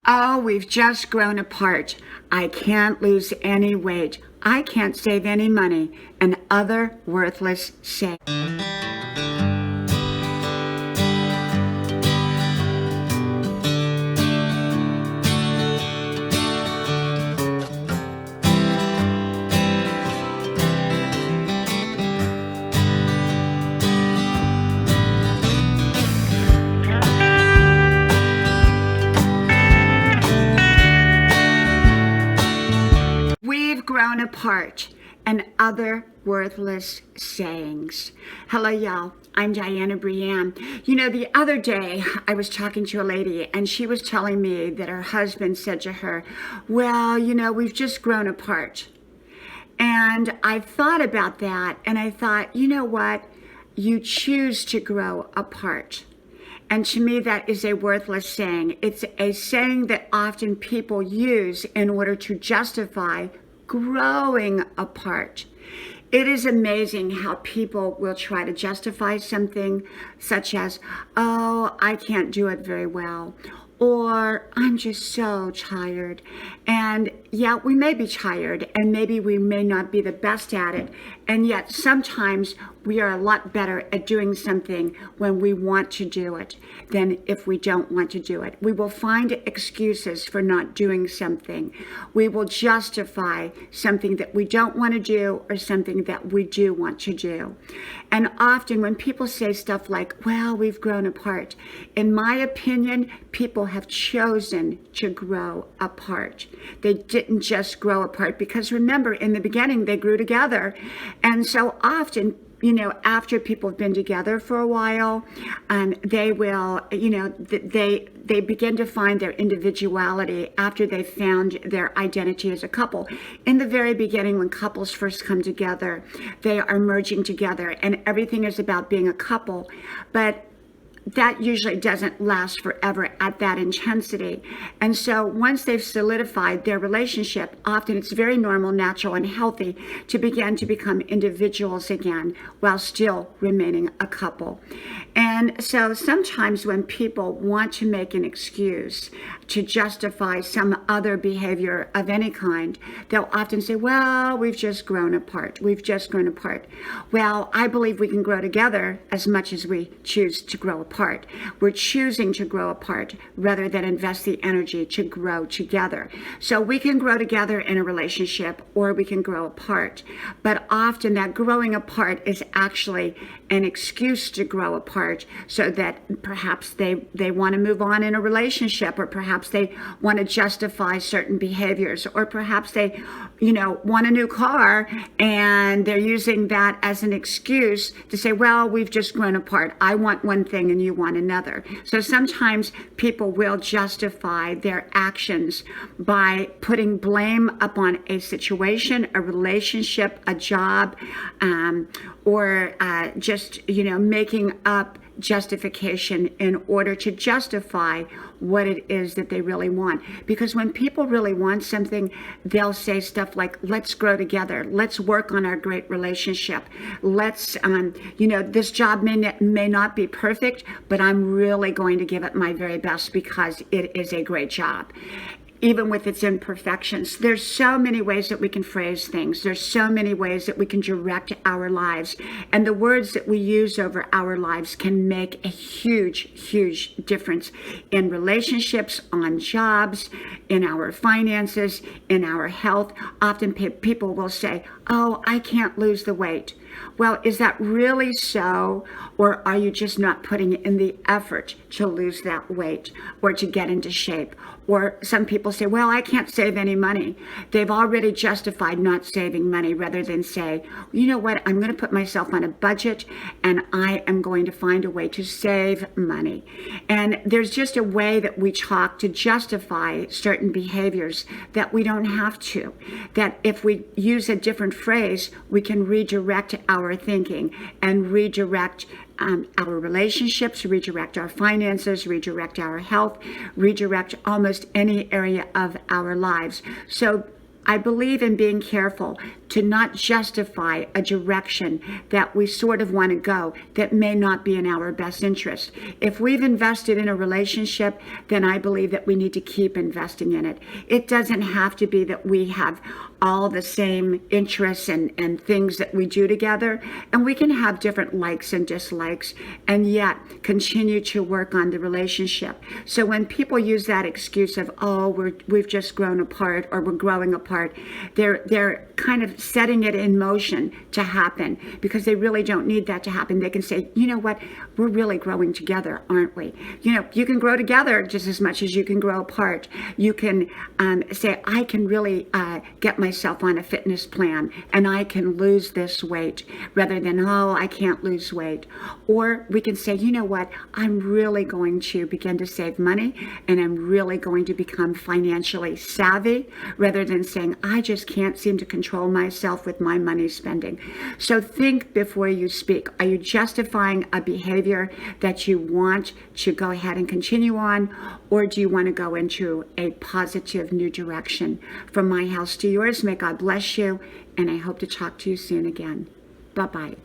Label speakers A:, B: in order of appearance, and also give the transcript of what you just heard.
A: Oh, we've just grown apart. I can't lose any weight. I can't save any money. And other worthless sayings. We've grown apart, and other worthless sayings. Hello, y'all. I'm Diana Brienne. You know, the other day I was talking to a lady, and she was telling me that her husband said to her, well, you know, we've just grown apart. And I thought about that, and I thought, you know what? You choose to grow apart. And to me, that is a worthless saying. It's a saying that often people use in order to justify growing apart. It is amazing how people will try to justify something such as, oh, I can't do it very well, or I'm just so tired. And yeah, we may be tired, and maybe we may not be the best at it. And yet sometimes we are a lot better at doing something when we want to do it than if we don't want to do it. We will find excuses for not doing something. We will justify something that we don't want to do or something that we do want to do. And often when people say stuff like, well, we've grown apart, in my opinion, people have chosen to grow apart. They didn't just grow apart, because remember, in the beginning, they grew together. And so often, you know, after people have been together for a while, they will, you know, they begin to find their individuality after they found their identity as a couple. In the very beginning, when couples first come together, they are merging together, and everything is about being a couple. But that usually doesn't last forever at that intensity. And so once they've solidified their relationship, often it's very normal, natural, and healthy to begin to become individuals again while still remaining a couple. And so sometimes when people want to make an excuse to justify some other behavior of any kind, they'll often say, well, we've just grown apart. We've just grown apart. Well, I believe we can grow together as much as we choose to grow apart. We're choosing to grow apart rather than invest the energy to grow together. So we can grow together in a relationship, or we can grow apart. But often that growing apart is actually an excuse to grow apart, so that perhaps they want to move on in a relationship, or perhaps they want to justify certain behaviors, or perhaps they, you know, want a new car and they're using that as an excuse to say, well, we've just grown apart. I want one thing and you want another. So sometimes people will justify their actions by putting blame upon a situation, a relationship, a job, or just, you know, making up justification in order to justify what it is that they really want. Because when people really want something, they'll say stuff like, let's grow together. Let's work on our great relationship. Let's, you know, this job may not be perfect, but I'm really going to give it my very best because it is a great job, even with its imperfections. There's so many ways that we can phrase things. There's so many ways that we can direct our lives. And the words that we use over our lives can make a huge, huge difference in relationships, on jobs, in our finances, in our health. Often people will say, oh, I can't lose the weight. Well, is that really so? Or are you just not putting in the effort to lose that weight or to get into shape? Or some people say, well, I can't save any money. They've already justified not saving money rather than say, you know what, I'm going to put myself on a budget and I am going to find a way to save money. And there's just a way that we talk to justify certain behaviors that we don't have to. That if we use a different phrase, we can redirect our thinking and redirect our relationships, redirect our finances, redirect our health, redirect almost any area of our lives. So I believe in being careful to not justify a direction that we sort of want to go that may not be in our best interest. If we've invested in a relationship, then I believe that we need to keep investing in it. It doesn't have to be that we have all the same interests and things that we do together, and we can have different likes and dislikes and yet continue to work on the relationship. So when people use that excuse of, oh, we've just grown apart or we're growing apart, they're kind of setting it in motion to happen because they really don't need that to happen. They can say, you know what, we're really growing together, aren't we? You know, you can grow together just as much as you can grow apart. You can say, I can really get myself on a fitness plan and I can lose this weight, rather than, oh, I can't lose weight. Or we can say, you know what, I'm really going to begin to save money and I'm really going to become financially savvy, rather than saying, I just can't seem to control myself with my money spending. So think before you speak. Are you justifying a behavior that you want to go ahead and continue on, or do you want to go into a positive new direction? From my house to yours, may God bless you, and I hope to talk to you soon again. Bye-bye.